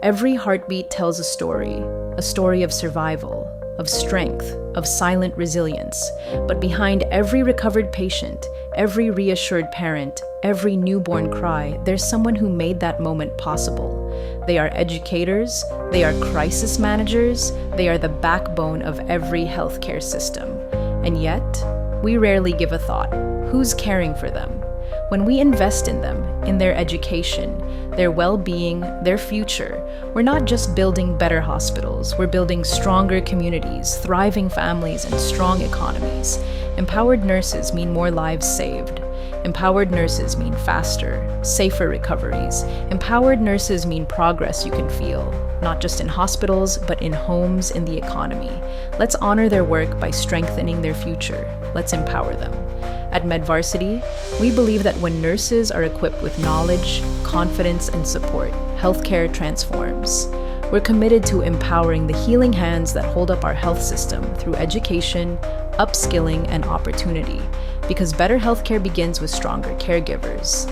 Every heartbeat tells a story of survival, of strength, of silent resilience. But behind every recovered patient, every reassured parent, every newborn cry, there's someone who made that moment possible. They are educators, they are crisis managers, they are the backbone of every healthcare system. And yet, we rarely give a thought. Who's caring for them? When we invest in them, in their education, their well-being, their future, we're not just building better hospitals, we're building stronger communities, thriving families, and strong economies. Empowered nurses mean more lives saved. Empowered nurses mean faster, safer recoveries. Empowered nurses mean progress you can feel, not just in hospitals, but in homes, in the economy. Let's honor their work by strengthening their future. Let's empower them. At Medvarsity, we believe that when nurses are equipped with knowledge, confidence, and support, healthcare transforms. We're committed to empowering the healing hands that hold up our health system through education, upskilling, and opportunity, because better healthcare begins with stronger caregivers.